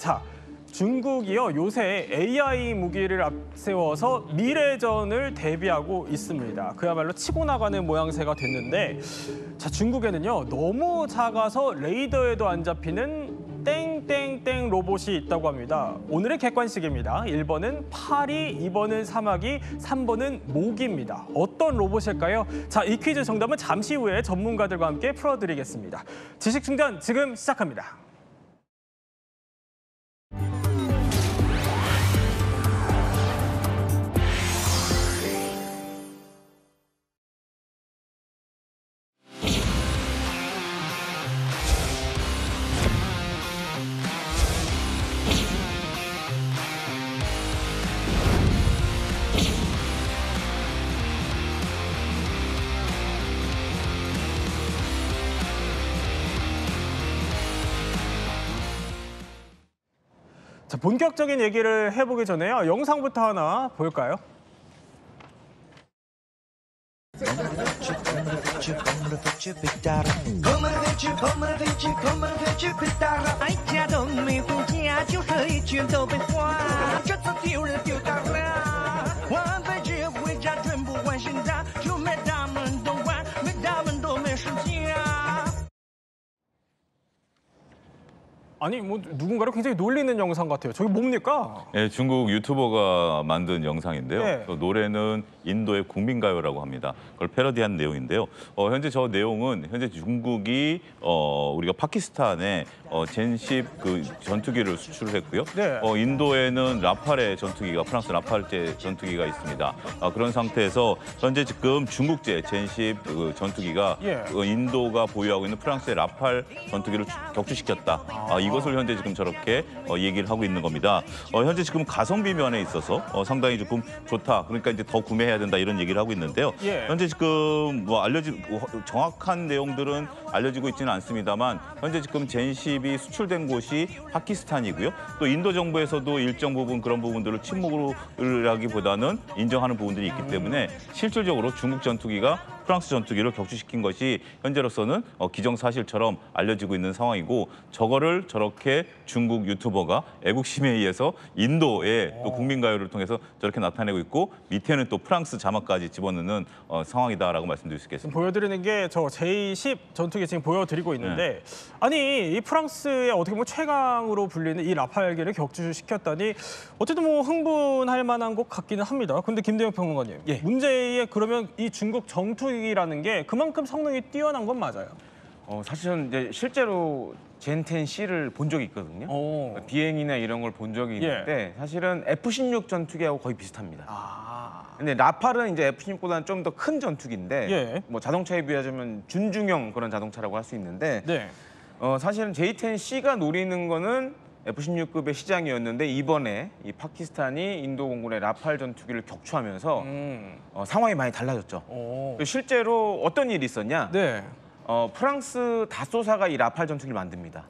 자, 중국이요 요새 AI 무기를 앞세워서 미래전을 대비하고 있습니다. 그야말로 치고 나가는 모양새가 됐는데, 자 중국에는요 너무 작아서 레이더에도 안 잡히는 땡땡땡 로봇이 있다고 합니다. 오늘의 객관식입니다. 1번은 파리, 2번은 사마귀, 3번은 모기입니다. 어떤 로봇일까요? 자, 이 퀴즈 정답은 잠시 후에 전문가들과 함께 풀어드리겠습니다. 지식충전 지금 시작합니다. 자, 본격적인 얘기를 해보기 전에요. 영상부터 하나 볼까요? 아니 뭐 누군가를 굉장히 놀리는 영상 같아요. 저게 뭡니까? 네, 중국 유튜버가 만든 영상인데요. 네. 노래는 인도의 국민가요라고 합니다. 그걸 패러디한 내용인데요. 현재 저 내용은 현재 중국이 우리가 파키스탄에 젠10 그 전투기를 수출을 했고요. 네. 인도에는 라팔의 전투기가 프랑스 라팔제 전투기가 있습니다. 그런 상태에서 현재 지금 중국제 젠10 그 전투기가 예. 인도가 보유하고 있는 프랑스의 라팔 전투기를 격추시켰다. 이것을 현재 지금 저렇게 얘기를 하고 있는 겁니다. 현재 지금 가성비 면에 있어서 상당히 조금 좋다. 그러니까 이제 더 구매해야 된다 이런 얘기를 하고 있는데요. 예. 현재 지금 정확한 내용들은 알려지고 있지는 않습니다만 현재 지금 젠10이 수출된 곳이 파키스탄이고요. 또 인도 정부에서도 일정 부분 그런 부분들을 침묵으로 하기보다는 인정하는 부분들이 있기 때문에 실질적으로 중국 전투기가 프랑스 전투기를 격추시킨 것이 현재로서는 기정사실처럼 알려지고 있는 상황이고 저거를 저렇게 중국 유튜버가 애국심에 의해서 인도의 또 국민가요를 통해서 저렇게 나타내고 있고 밑에는 또 프랑스 자막까지 집어넣는 상황이다라고 말씀드릴 수 있겠습니다. 보여드리는 게 저 J10 전투기 지금 보여드리고 있는데 아니 이 프랑스의 어떻게 보면 최강으로 불리는 이 라팔기를 격추시켰다니 어쨌든 뭐 흥분할 만한 것 같기는 합니다. 근데 김대영 평론가님, 예. 문제의 그러면 이 중국 정투기라는 게 그만큼 성능이 뛰어난 건 맞아요? 사실은 이제 실제로 젠10C를 본 적이 있거든요. 그러니까 비행이나 이런 걸 본 적이 있는데 사실은 F-16 전투기하고 거의 비슷합니다. 근데 라팔은 이제 F-16보다는 좀 더 큰 전투기인데 예. 뭐 자동차에 비하자면 준중형 그런 자동차라고 할 수 있는데 네. 사실은 J-10C가 노리는 거는 F-16급의 시장이었는데 이번에 이 파키스탄이 인도 공군의 라팔 전투기를 격추하면서 상황이 많이 달라졌죠. 실제로 어떤 일이 있었냐? 네. 프랑스 다쏘사가 이 라팔 전투기를 만듭니다.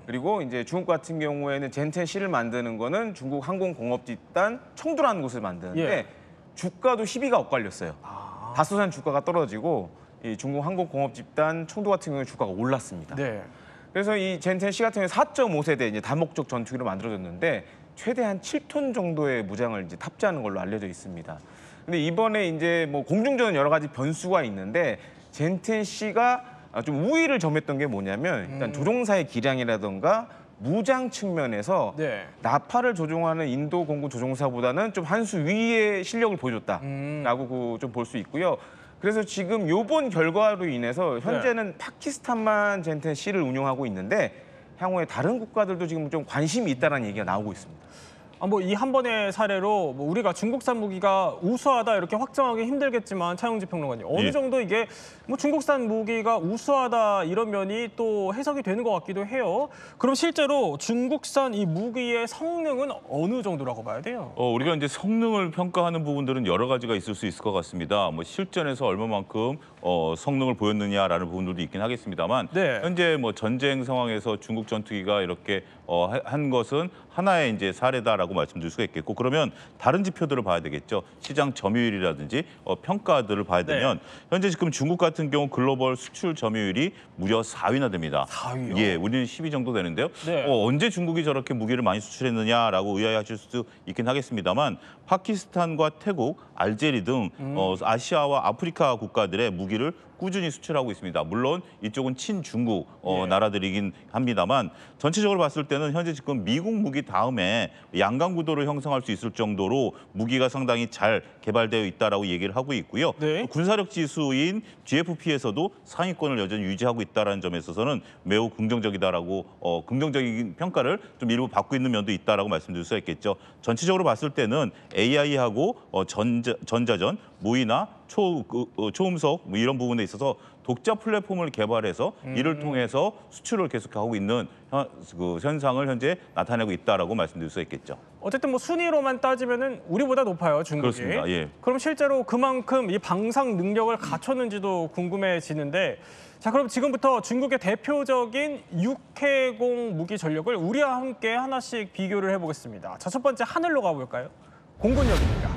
그리고 이제 중국 같은 경우에는 젠10C를 만드는 거는 중국 항공공업집단 청두라는 곳을 만드는데 예. 주가도 희비가 엇갈렸어요. 다쏘사는 주가가 떨어지고 이 중국 항공공업집단 청두 같은 경우에 주가가 올랐습니다. 네. 그래서 이 젠10C 같은 경우에 4.5세대 이제 다목적 전투기로 만들어졌는데 최대한 7톤 정도의 무장을 이제 탑재하는 걸로 알려져 있습니다. 근데 이번에 이제 뭐 공중전은 여러 가지 변수가 있는데 젠10C가 좀 우위를 점했던 게 뭐냐면 일단 조종사의 기량이라던가 무장 측면에서 네. 라팔을 조종하는 인도 공군 조종사보다는 좀 한 수 위의 실력을 보여줬다라고 좀 볼 수 있고요. 그래서 지금 요번 결과로 인해서 현재는 파키스탄만 젠10C를 운용하고 있는데 향후에 다른 국가들도 지금 좀 관심이 있다는 얘기가 나오고 있습니다. 뭐 이 한 번의 사례로 뭐 우리가 중국산 무기가 우수하다 이렇게 확정하기 힘들겠지만 차용지 평론가님 어느 정도 이게 뭐 중국산 무기가 우수하다 이런 면이 또 해석이 되는 것 같기도 해요. 그럼 실제로 중국산 이 무기의 성능은 어느 정도라고 봐야 돼요? 우리가 이제 성능을 평가하는 부분들은 여러 가지가 있을 수 있을 것 같습니다. 뭐 실전에서 얼마만큼 성능을 보였느냐라는 부분들도 있긴 하겠습니다만 네. 현재 뭐 전쟁 상황에서 중국 전투기가 이렇게 한 것은 하나의 이제 사례다라고 있다라고 말씀드릴 수가 있겠고 그러면 다른 지표들을 봐야 되겠죠. 시장 점유율이라든지 평가들을 봐야 되면 현재 지금 중국 같은 경우 글로벌 수출 점유율이 무려 4위나 됩니다. 4위요? 예, 우리는 10위 정도 되는데요. 네. 언제 중국이 저렇게 무기를 많이 수출했느냐라고 의아해하실 수도 있긴 하겠습니다만 파키스탄과 태국, 알제리 등 아시아와 아프리카 국가들의 무기를 꾸준히 수출하고 있습니다. 물론 이쪽은 친중국 나라들이긴 합니다만 전체적으로 봤을 때는 현재 지금 미국 무기 다음에 양강 구도를 형성할 수 있을 정도로 무기가 상당히 잘 개발되어 있다라고 얘기를 하고 있고요. 네. 군사력 지수인 GFP에서도 상위권을 여전히 유지하고 있다는 점에 있어서는 매우 긍정적이다라고 긍정적인 평가를 좀 일부 받고 있는 면도 있다라고 말씀드릴 수가 있겠죠. 전체적으로 봤을 때는 AI하고 전자전, 무이나 초음속 뭐 이런 부분에 있어서 독자 플랫폼을 개발해서 이를 통해서 수출을 계속하고 있는 그 현상을 현재 나타내고 있다라고 말씀드릴 수 있겠죠. 어쨌든 뭐 순위로만 따지면은 우리보다 높아요, 중국이. 그렇습니다. 예. 그럼 실제로 그만큼 이 방상 능력을 갖췄는지도 궁금해지는데, 자 그럼 지금부터 중국의 대표적인 육해공 무기 전력을 우리와 함께 하나씩 비교를 해보겠습니다. 자, 첫 번째 하늘로 가볼까요? 공군력입니다.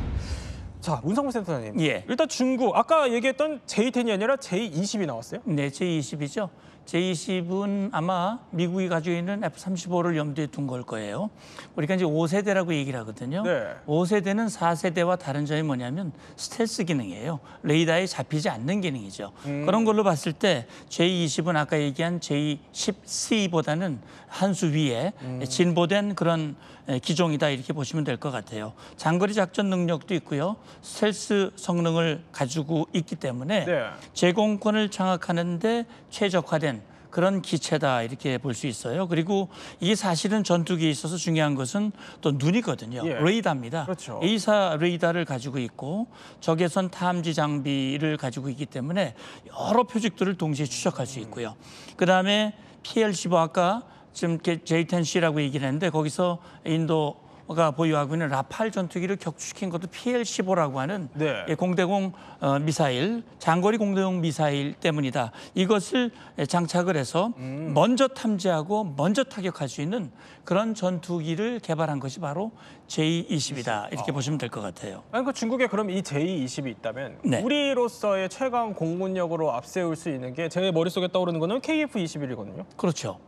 자, 문성무 센터장님. 예. 일단 중국, 아까 얘기했던 J10이 아니라 J20이 나왔어요? 네, J20이죠. J20은 아마 미국이 가지고 있는 F-35를 염두에 둔 걸 거예요. 우리가 이제 5세대라고 얘기를 하거든요. 네. 5세대는 4세대와 다른 점이 뭐냐면 스텔스 기능이에요. 레이더에 잡히지 않는 기능이죠. 그런 걸로 봤을 때 J20은 아까 얘기한 J10C보다는 한 수 위에 진보된 그런 기종이다 이렇게 보시면 될 것 같아요. 장거리 작전 능력도 있고요. 스텔스 성능을 가지고 있기 때문에 네. 제공권을 장악하는 데 최적화된 그런 기체다 이렇게 볼 수 있어요. 그리고 이게 사실은 전투기에 있어서 중요한 것은 또 눈이거든요. 예. 레이더입니다. 그렇죠. A사 레이더를 가지고 있고 적외선 탐지 장비를 가지고 있기 때문에 여러 표적들을 동시에 추적할 수 있고요. 그다음에 PL-15 아까 지금 J10C라고 얘기를 했는데 거기서 인도가 보유하고 있는 라팔 전투기를 격추시킨 것도 PL-15라고 하는 네. 공대공 미사일, 장거리 공대공 미사일 때문이다. 이것을 장착을 해서 먼저 탐지하고 먼저 타격할 수 있는 그런 전투기를 개발한 것이 바로 J20이다. 이렇게 보시면 될 것 같아요. 아니, 그 중국에 그럼 이 J20이 있다면 네. 우리로서의 최강 공군력으로 앞세울 수 있는 게 제 머릿속에 떠오르는 거는 KF-21이거든요. 그렇죠.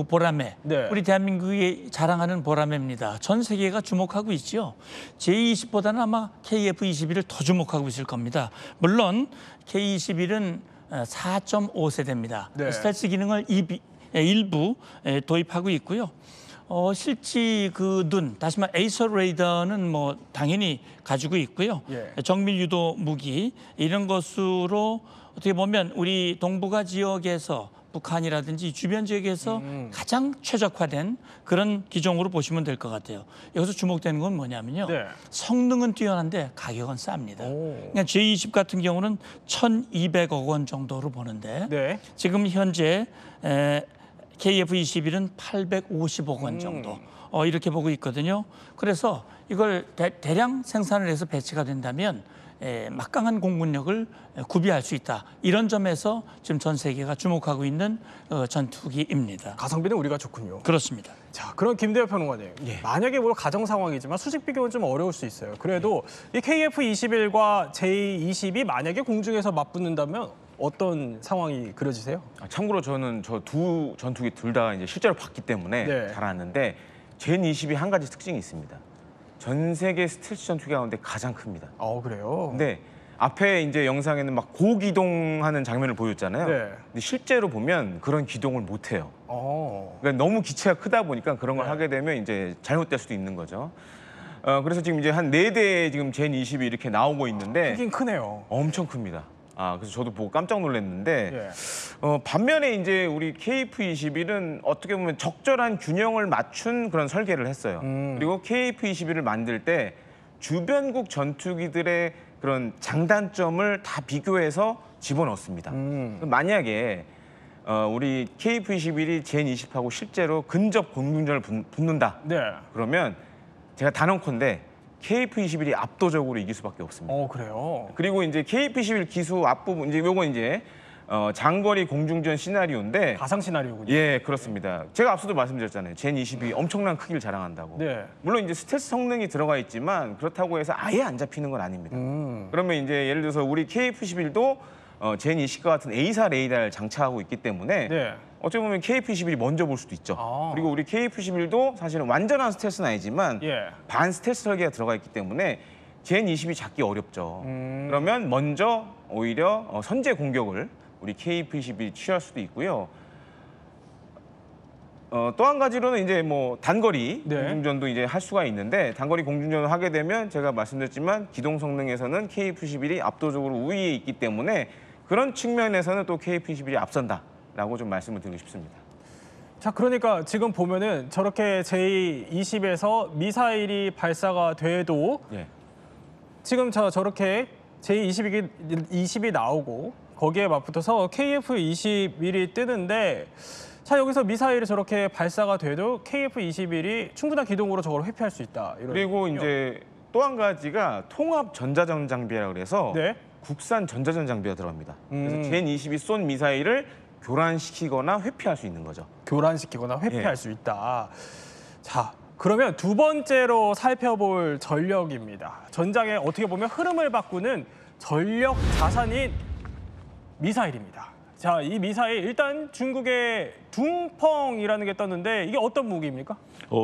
보라매. 네. 우리 대한민국이 자랑하는 보라매입니다. 전 세계가 주목하고 있죠. J20보다는 아마 KF-21을 더 주목하고 있을 겁니다. 물론 K-21은 4.5세대입니다. 네. 스텔스 기능을 일부 도입하고 있고요. 실지 그 눈, 다시 말해 에이서 레이더는 뭐 당연히 가지고 있고요. 예. 정밀 유도 무기 이런 것으로 어떻게 보면 우리 동북아 지역에서 북한이라든지 주변 지역에서 가장 최적화된 그런 기종으로 보시면 될 것 같아요. 여기서 주목되는 건 뭐냐면요. 네. 성능은 뛰어난데 가격은 쌉니다. 오. 그러니까 J20 같은 경우는 1,200억 원 정도로 보는데 네. 지금 현재 KF-21은 850억 원 정도 이렇게 보고 있거든요. 그래서 이걸 대량 생산을 해서 배치가 된다면 막강한 공군력을 구비할 수 있다. 이런 점에서 지금 전 세계가 주목하고 있는 전투기입니다. 가성비는 우리가 좋군요. 그렇습니다. 자, 그럼 김대엽 평론가님. 만약에 물론 가정 상황이지만 수직 비교는 좀 어려울 수 있어요. 그래도 이 KF-21과 J20이 만약에 공중에서 맞붙는다면 어떤 상황이 그려지세요? 참고로 저는 저 두 전투기 둘 다 이제 실제로 봤기 때문에 네. 잘 아는데 젠20이 한 가지 특징이 있습니다. 전 세계 스텔스 전투기 가운데 가장 큽니다. 그래요? 근데 앞에 이제 영상에는 막 고기동하는 장면을 보였잖아요. 네. 근데 실제로 보면 그런 기동을 못 해요. 어. 그러니까 너무 기체가 크다 보니까 그런 걸 네. 하게 되면 이제 잘못될 수도 있는 거죠. 그래서 지금 이제 한 4대 지금 젠20이 이렇게 나오고 있는데 크긴 크네요. 엄청 큽니다. 그래서 저도 보고 깜짝 놀랐는데 예. 반면에 이제 우리 KF-21은 어떻게 보면 적절한 균형을 맞춘 그런 설계를 했어요. 그리고 KF-21을 만들 때 주변국 전투기들의 그런 장단점을 다 비교해서 집어넣습니다. 그럼 만약에 우리 KF-21이 젠20하고 실제로 근접 공중전을 붙는다. 네. 그러면 제가 단언컨대 KF-21이 압도적으로 이길 수밖에 없습니다. 그래요? 그리고 이제 KF-21 기수 앞부분 이제 요건 이제 장거리 공중전 시나리오인데 가상 시나리오군요. 예, 그렇습니다. 제가 앞서도 말씀드렸잖아요. 젠 20이 엄청난 크기를 자랑한다고. 네. 물론 이제 스텔스 성능이 들어가 있지만 그렇다고 해서 아예 안 잡히는 건 아닙니다. 그러면 이제 예를 들어서 우리 KF-11도 젠 20과 같은 A사 레이더를 장착하고 있기 때문에 네. 어찌 보면 KF-11이 먼저 볼 수도 있죠. 아. 그리고 우리 KF-11도 사실은 완전한 스텔스는 아니지만 예. 반 스텔스 설계가 들어가 있기 때문에 젠 20이 잡기 어렵죠. 그러면 먼저 오히려 선제 공격을 우리 KF-21이 취할 수도 있고요. 또 한 가지로는 이제 뭐 단거리 네. 공중전도 이제 할 수가 있는데 단거리 공중전을 하게 되면 제가 말씀드렸지만 기동 성능에서는 KF-11이 압도적으로 우위에 있기 때문에 그런 측면에서는 또 KF-21이 앞선다라고 좀 말씀을 드리고 싶습니다. 자, 그러니까 지금 보면은 저렇게 J-20에서 미사일이 발사가 돼도 예. 지금 저렇게 J-20이 나오고 거기에 맞붙어서 KF-21이 뜨는데 자, 여기서 미사일이 저렇게 발사가 돼도 KF-21이 충분한 기동으로 저걸 회피할 수 있다. 이런 그리고 거군요. 이제 또 한 가지가 통합 전자전 장비라고 그래서 네. 국산 전자전 장비가 들어갑니다. 그래서 젠 20이 쏜 미사일을 교란시키거나 회피할 수 있는 거죠. 교란시키거나 회피할 예. 수 있다. 자, 그러면 두 번째로 살펴볼 전력입니다. 전장에 어떻게 보면 흐름을 바꾸는 전력 자산인 미사일입니다. 자, 이 미사일 일단 중국의 둥펑이라는 게 떴는데 이게 어떤 무기입니까?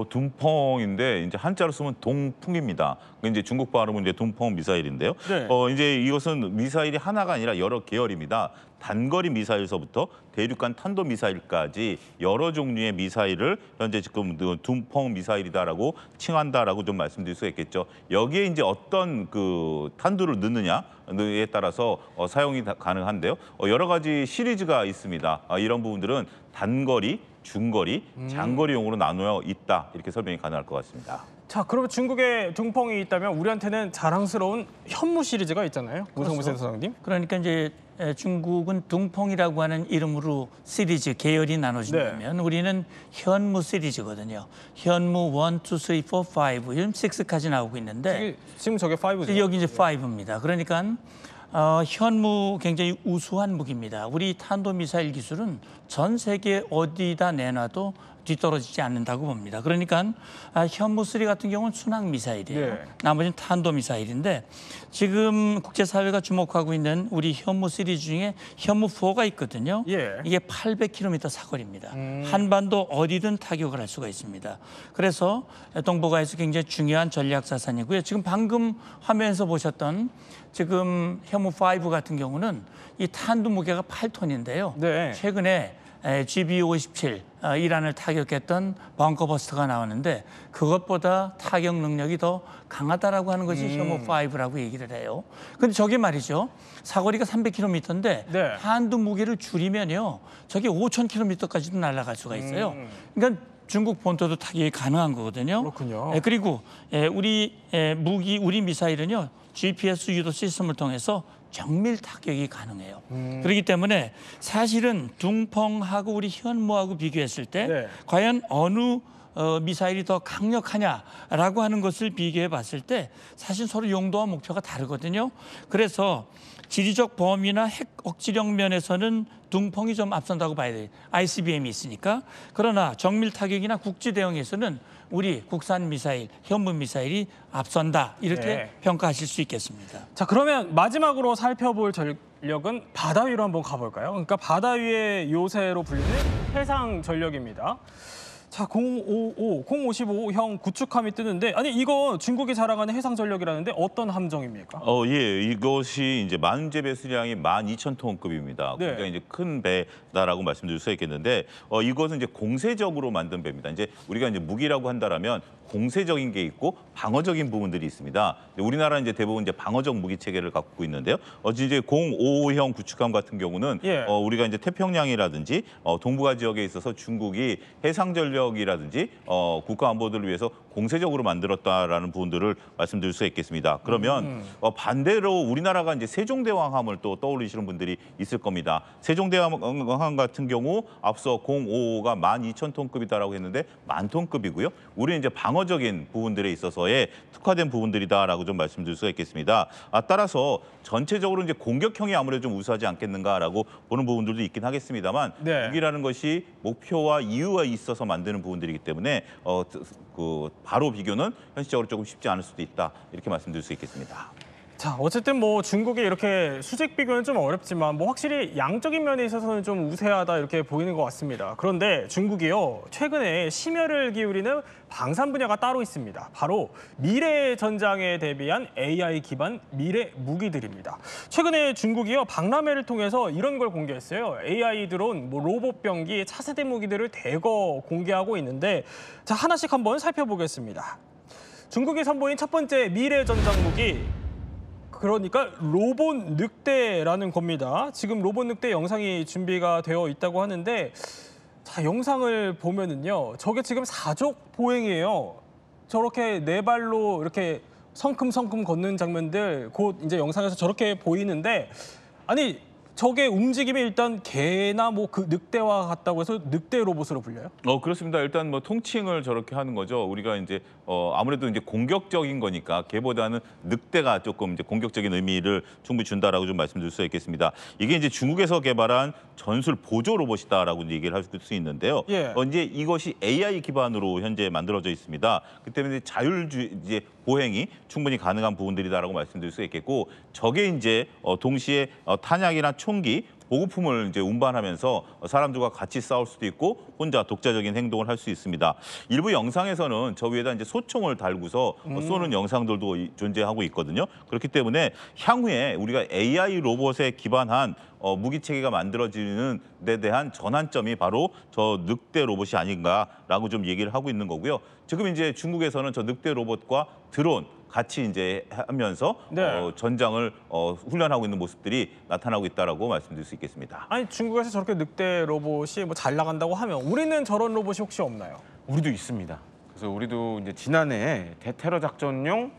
둥펑인데 이제 한자로 쓰면 동풍입니다. 이제 중국 발음은 이제 둥펑 미사일인데요. 네. 이제 이것은 미사일이 하나가 아니라 여러 계열입니다. 단거리 미사일서부터 대륙간 탄도 미사일까지 여러 종류의 미사일을 현재 지금 둥펑 미사일이다라고 칭한다라고 좀 말씀드릴 수 있겠죠. 여기에 이제 어떤 그 탄두를 넣느냐에 따라서 사용이 가능한데요. 여러 가지 시리즈가 있습니다. 이런 부분들은 단거리, 중거리, 장거리용으로 나누어 있다. 이렇게 설명이 가능할 것 같습니다. 자, 그러면 중국에 둥펑이 있다면 우리한테는 자랑스러운 현무 시리즈가 있잖아요. 우성무 센터장님. 그러니까 이제 중국은 둥펑이라고 하는 이름으로 시리즈 계열이 나눠진다면 우리는 현무 시리즈거든요. 현무 1, 2, 3, 4, 5, 지금 6까지 나오고 있는데 지금 저게 5죠. 여기 이제 5입니다. 그러니까 현무 굉장히 우수한 무기입니다. 우리 탄도미사일 기술은 전 세계 어디다 내놔도 뒤떨어지지 않는다고 봅니다. 그러니까 현무3 같은 경우는 순항미사일이에요. 네. 나머지는 탄도미사일인데 지금 국제사회가 주목하고 있는 우리 현무3 중에 현무4가 있거든요. 예. 이게 800km 사거리입니다. 한반도 어디든 타격을 할 수가 있습니다. 그래서 동북아에서 굉장히 중요한 전략 자산이고요. 지금 방금 화면에서 보셨던 지금 현무5 같은 경우는 이 탄두 무게가 8톤인데요. 네. 최근에 GBU-57 이란을 타격했던 벙커버스터가 나오는데 그것보다 타격 능력이 더 강하다라고 하는 것이 현무5라고 얘기를 해요. 근데 저게 말이죠. 사거리가 300km인데 네. 한두 무게를 줄이면요. 저게 5,000km까지도 날아갈 수가 있어요. 그러니까 중국 본토도 타격이 가능한 거거든요. 그렇군요. 그리고 우리 우리 미사일은요. GPS 유도 시스템을 통해서 정밀 타격이 가능해요. 그렇기 때문에 사실은 둥펑하고 우리 현무하고 비교했을 때 네. 과연 어느 미사일이 더 강력하냐라고 하는 것을 비교해 봤을 때 사실 서로 용도와 목표가 다르거든요. 그래서 지리적 범위나 핵 억지력 면에서는 둥펑이 좀 앞선다고 봐야 돼요. ICBM이 있으니까. 그러나 정밀 타격이나 국지 대응에서는 우리 국산 미사일, 현무 미사일이 앞선다. 이렇게 네. 평가하실 수 있겠습니다. 자, 그러면 마지막으로 살펴볼 전력은 바다 위로 한번 가볼까요? 그러니까 바다 위의 요새로 불리는 해상 전력입니다. 자, 055형 구축함이 뜨는데 아니 이거 중국이 자랑하는 해상 전력이라는데 어떤 함정입니까? 예, 이것이 이제 만재 배수량이 12,000톤급입니다. 네. 굉장히 이제 큰 배다라고 말씀드릴 수 있겠는데, 이것은 이제 공세적으로 만든 배입니다. 이제 우리가 이제 무기라고 한다라면 공세적인 게 있고 방어적인 부분들이 있습니다. 우리나라는 이제 대부분 이제 방어적 무기 체계를 갖고 있는데요. 이제 055형 구축함 같은 경우는 예. 우리가 이제 태평양이라든지 동북아 지역에 있어서 중국이 해상 전력 전력이라든지 국가 안보들을 위해서 공세적으로 만들었다라는 부분들을 말씀드릴 수 있겠습니다. 그러면 반대로 우리나라가 이제 세종대왕함을 또 떠올리시는 분들이 있을 겁니다. 세종대왕함 같은 경우 앞서 055가 12,000톤급이다라고 했는데 10,000톤급이고요. 우리는 이제 방어적인 부분들에 있어서의 특화된 부분들이다라고 좀 말씀드릴 수가 있겠습니다. 따라서 전체적으로 이제 공격형이 아무래도 좀 우수하지 않겠는가라고 보는 부분들도 있긴 하겠습니다만 네. 무기라는 것이 목표와 이유가 있어서 만드는 부분들이기 때문에 바로 비교는 현실적으로 조금 쉽지 않을 수도 있다 이렇게 말씀드릴 수 있겠습니다. 자, 어쨌든 뭐 중국이 이렇게 수직 비교는 좀 어렵지만 뭐 확실히 양적인 면에 있어서는 좀 우세하다 이렇게 보이는 것 같습니다. 그런데 중국이요, 최근에 심혈을 기울이는 방산 분야가 따로 있습니다. 바로 미래 전장에 대비한 AI 기반 미래 무기들입니다. 최근에 중국이요, 박람회를 통해서 이런 걸 공개했어요. AI 드론, 뭐 로봇 병기, 차세대 무기들을 대거 공개하고 있는데, 자, 하나씩 한번 살펴보겠습니다. 중국이 선보인 첫 번째 미래 전장 무기, 그러니까 로봇 늑대라는 겁니다. 지금 로봇 늑대 영상이 준비가 되어 있다고 하는데, 자, 영상을 보면은요, 저게 지금 사족 보행이에요. 저렇게 네 발로 이렇게 성큼성큼 걷는 장면들 곧 이제 영상에서 저렇게 보이는데, 아니 저게 움직임이 일단 개나 뭐 그 늑대와 같다고 해서 늑대 로봇으로 불려요? 그렇습니다. 일단 뭐 통칭을 저렇게 하는 거죠. 우리가 이제 아무래도 이제 공격적인 거니까 개보다는 늑대가 조금 이제 공격적인 의미를 충분히 준다라고 좀 말씀드릴 수 있겠습니다. 이게 이제 중국에서 개발한 전술 보조 로봇이다라고 얘기를 할 수 있는데요. 예. 이제 이것이 AI 기반으로 현재 만들어져 있습니다. 그 때문에 이제 보행이 충분히 가능한 부분들이다라고 말씀드릴 수 있겠고, 저게 이제 동시에 탄약이나 총기, 보급품을 이제 운반하면서 사람들과 같이 싸울 수도 있고 혼자 독자적인 행동을 할 수 있습니다. 일부 영상에서는 저 위에다 이제 소총을 달고서 쏘는 영상들도 존재하고 있거든요. 그렇기 때문에 향후에 우리가 AI 로봇에 기반한 무기 체계가 만들어지는 데 대한 전환점이 바로 저 늑대 로봇이 아닌가라고 좀 얘기를 하고 있는 거고요. 지금 이제 중국에서는 저 늑대 로봇과 드론 같이 이제 하면서 네. 전장을 훈련하고 있는 모습들이 나타나고 있다라고 말씀드릴 수 있겠습니다. 아니 중국에서 저렇게 늑대 로봇이 뭐 잘 나간다고 하면 우리는 저런 로봇이 혹시 없나요? 우리도 있습니다. 그래서 우리도 이제 지난해 대테러 작전용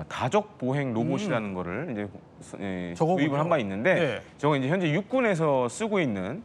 다적 보행 로봇이라는 거를 이제 저거군요. 구입을 한 바 있는데, 네. 저거 이제 현재 육군에서 쓰고 있는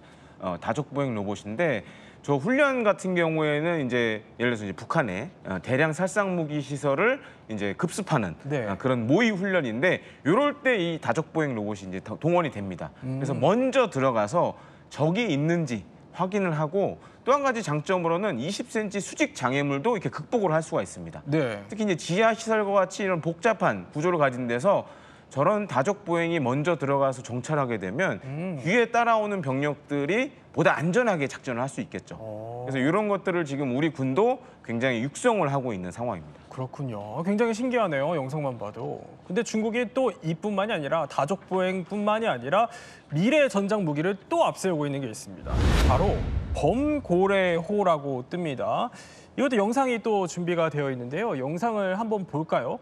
다적 보행 로봇인데, 저 훈련 같은 경우에는 이제 예를 들어서 이제 북한의 대량 살상 무기 시설을 이제 급습하는 네. 그런 모의 훈련인데, 이럴 때 이 다적 보행 로봇이 이제 동원이 됩니다. 그래서 먼저 들어가서 적이 있는지 확인을 하고, 또 한 가지 장점으로는 20cm 수직 장애물도 이렇게 극복을 할 수가 있습니다. 네. 특히 이제 지하 시설과 같이 이런 복잡한 구조를 가진 데서 저런 다적 보행이 먼저 들어가서 정찰하게 되면 뒤에 따라오는 병력들이 보다 안전하게 작전을 할 수 있겠죠. 그래서 이런 것들을 지금 우리 군도 굉장히 육성을 하고 있는 상황입니다. 그렇군요. 굉장히 신기하네요. 영상만 봐도. 근데 중국이 또 이뿐만이 아니라 다적 보행뿐만이 아니라 미래 전장 무기를 또 앞세우고 있는 게 있습니다. 바로 범고래호라고 뜹니다. 이것도 영상이 또 준비가 되어 있는데요. 영상을 한번 볼까요?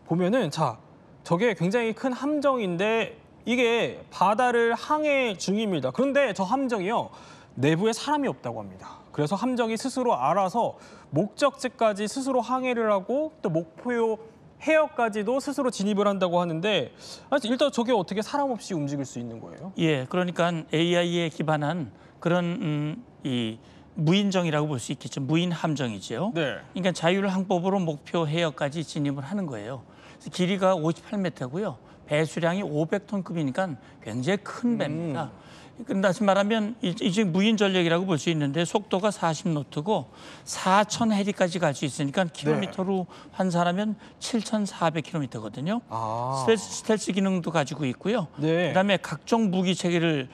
보면은 자, 저게 굉장히 큰 함정인데 이게 바다를 항해 중입니다. 그런데 저 함정이요, 내부에 사람이 없다고 합니다. 그래서 함정이 스스로 알아서 목적지까지 스스로 항해를 하고 또 목표 해역까지도 스스로 진입을 한다고 하는데, 일단 저게 어떻게 사람 없이 움직일 수 있는 거예요? 예, 그러니까 AI에 기반한 그런 이 무인정이라고 볼 수 있겠죠. 무인 함정이죠. 네. 그러니까 자율항법으로 목표 해역까지 진입을 하는 거예요. 그래서 길이가 58m고요. 배수량이 500톤급이니까 굉장히 큰 배입니다. 다시 말하면 이제 무인 전력이라고 볼 수 있는데 속도가 40노트고 4,000 해리까지 갈 수 있으니까 킬로미터로 환산하면 7,400km거든요. 아. 스텔스 기능도 가지고 있고요. 네. 그다음에 각종 무기 체계를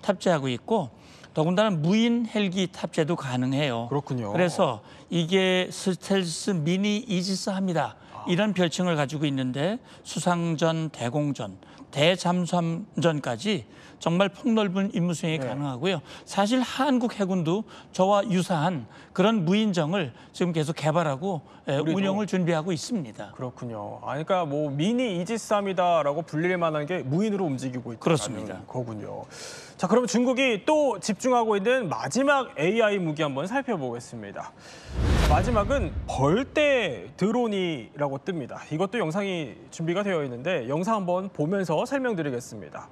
탑재하고 있고, 더군다나 무인 헬기 탑재도 가능해요. 그렇군요. 그래서 이게 스텔스 미니 이지스함이다, 이런 별칭을 가지고 있는데 수상전, 대공전 대잠수함전까지 정말 폭넓은 임무 수행이 가능하고요. 사실 한국 해군도 저와 유사한 그런 무인정을 지금 계속 개발하고 운영을 준비하고 있습니다. 그렇군요. 그러니까 뭐 미니 이지스함이다라고 불릴 만한 게 무인으로 움직이고 있다는 그렇습니다. 거군요. 자, 그럼 중국이 또 집중하고 있는 마지막 AI 무기 한번 살펴보겠습니다. 마지막은 벌떼 드론이라고 뜹니다. 이것도 영상이 준비가 되어 있는데 영상 한번 보면서 설명드리겠습니다.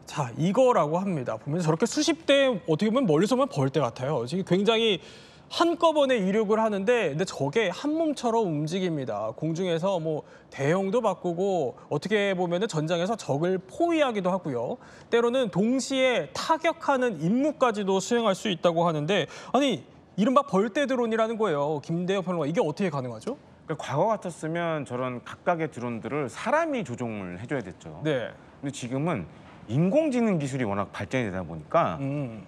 자, 이거라고 합니다. 보면서 저렇게 수십 대 어떻게 보면 멀리서 보면 벌떼 같아요. 지금 굉장히 한꺼번에 이륙을 하는데 근데 저게 한 몸처럼 움직입니다. 공중에서 뭐 대형도 바꾸고 어떻게 보면은 전장에서 적을 포위하기도 하고요. 때로는 동시에 타격하는 임무까지도 수행할 수 있다고 하는데 아니 이른바 벌떼 드론이라는 거예요. 김대엽 평론가 이게 어떻게 가능하죠? 그러니까 과거 같았으면 저런 각각의 드론들을 사람이 조종을 해줘야 됐죠. 네. 근데 지금은 인공지능 기술이 워낙 발전이 되다 보니까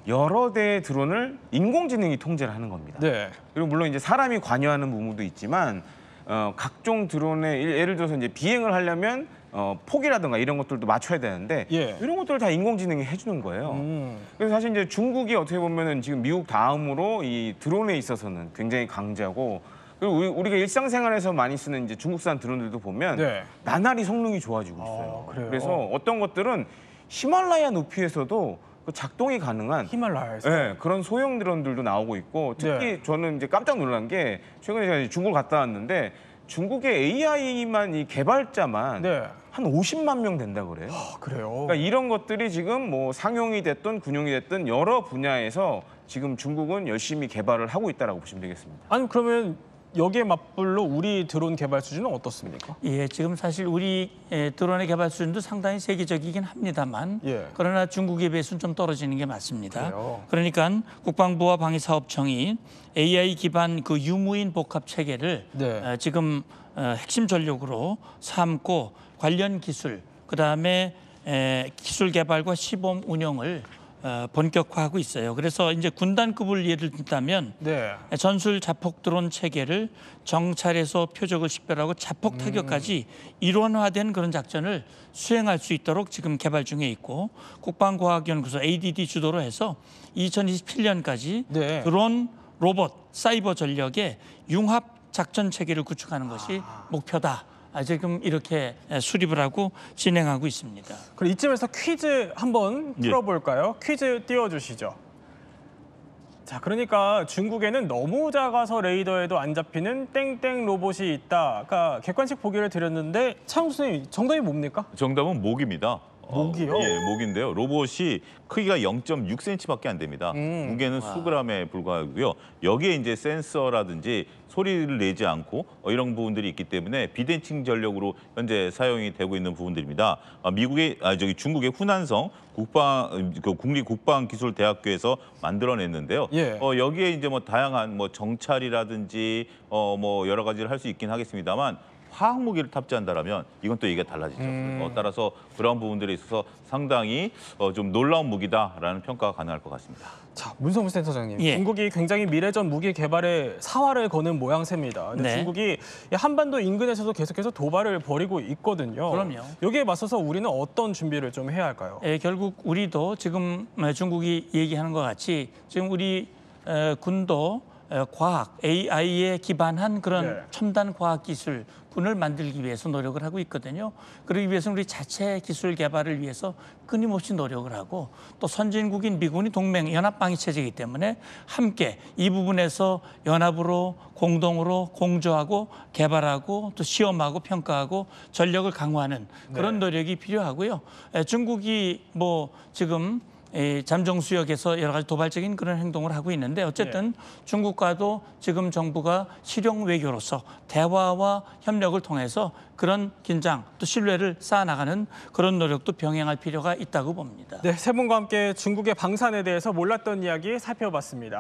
여러 대의 드론을 인공지능이 통제를 하는 겁니다. 네. 그리고 물론 이제 사람이 관여하는 부분도 있지만 각종 드론의 예를 들어서 이제 비행을 하려면 폭이라든가 이런 것들도 맞춰야 되는데 예. 이런 것들을 다 인공지능이 해주는 거예요. 그래서 사실 이제 중국이 어떻게 보면은 지금 미국 다음으로 이 드론에 있어서는 굉장히 강자고 그리고 우리가 일상생활에서 많이 쓰는 이제 중국산 드론들도 보면 네. 나날이 성능이 좋아지고 있어요. 그래요? 그래서 어떤 것들은 히말라야 높이에서도 그 작동이 가능한 히말라야에서. 네, 그런 소형 드론들도 나오고 있고 특히 네. 저는 이제 깜짝 놀란 게 최근에 제가 이제 중국을 갔다 왔는데 중국의 AI만 이 개발자만 네. 한 50만 명 된다 그래요. 그래요. 그러니까 이런 것들이 지금 뭐 상용이 됐든 군용이 됐든 여러 분야에서 지금 중국은 열심히 개발을 하고 있다라고 보시면 되겠습니다. 아니 그러면 여기에 맞불로 우리 드론 개발 수준은 어떻습니까? 예, 지금 사실 우리 드론의 개발 수준도 상당히 세계적이긴 합니다만 예. 그러나 중국에 비해서는 좀 떨어지는 게 맞습니다. 그래요? 그러니까 국방부와 방위사업청이 AI 기반 그 유무인 복합 체계를 네. 지금 핵심 전력으로 삼고 관련 기술 그다음에 기술 개발과 시범 운영을 본격화하고 있어요. 그래서 이제 군단급을 예를 든다면 네. 전술 자폭 드론 체계를 정찰해서 표적을 식별하고 자폭 타격까지 일원화된 그런 작전을 수행할 수 있도록 지금 개발 중에 있고 국방과학연구소 ADD 주도로 해서 2027년까지 네. 드론, 로봇, 사이버 전력의 융합 작전 체계를 구축하는 것이 목표다. 지금 이렇게 수립을 하고 진행하고 있습니다. 그럼 이쯤에서 퀴즈 한번 예. 풀어볼까요? 퀴즈 띄워주시죠. 자, 그러니까 중국에는 너무 작아서 레이더에도 안 잡히는 땡땡 로봇이 있다. 아까 객관식 보기를 드렸는데 차영 선생님 정답이 뭡니까? 정답은 목입니다. 목이요? 예, 목인데요. 로봇이 크기가 0.6cm밖에 안 됩니다. 무게는 수그램에 불과하고요. 여기에 이제 센서라든지 소리를 내지 않고 이런 부분들이 있기 때문에 비대칭 전력으로 현재 사용이 되고 있는 부분들입니다. 중국의 후난성 국립국방기술대학교에서 만들어냈는데요. 예. 여기에 이제 뭐 다양한 뭐 정찰이라든지 뭐 여러 가지를 할 수 있긴 하겠습니다만. 화학 무기를 탑재한다라면 이건 또 얘기가 달라지죠. 따라서 그런 부분들에 있어서 상당히 좀 놀라운 무기다라는 평가가 가능할 것 같습니다. 자, 문성무 센터장님. 예. 중국이 굉장히 미래전 무기 개발에 사활을 거는 모양새입니다. 근데 네. 중국이 한반도 인근에서도 계속해서 도발을 벌이고 있거든요. 그럼요. 여기에 맞서서 우리는 어떤 준비를 좀 해야 할까요? 결국 우리도 지금 중국이 얘기하는 것 같이 지금 우리 군도 과학, AI에 기반한 그런 네. 첨단 과학 기술군을 만들기 위해서 노력을 하고 있거든요. 그러기 위해서는 우리 자체 기술 개발을 위해서 끊임없이 노력을 하고 또 선진국인 미군이 동맹 연합 방위 체제이기 때문에 함께 이 부분에서 연합으로 공동으로 공조하고 개발하고 또 시험하고 평가하고 전력을 강화하는 그런 노력이 필요하고요. 중국이 뭐 지금 잠정 수역에서 여러 가지 도발적인 그런 행동을 하고 있는데 어쨌든 중국과도 지금 정부가 실용 외교로서 대화와 협력을 통해서 그런 긴장 또 신뢰를 쌓아나가는 그런 노력도 병행할 필요가 있다고 봅니다. 네, 세 분과 함께 중국의 방산에 대해서 몰랐던 이야기 살펴봤습니다.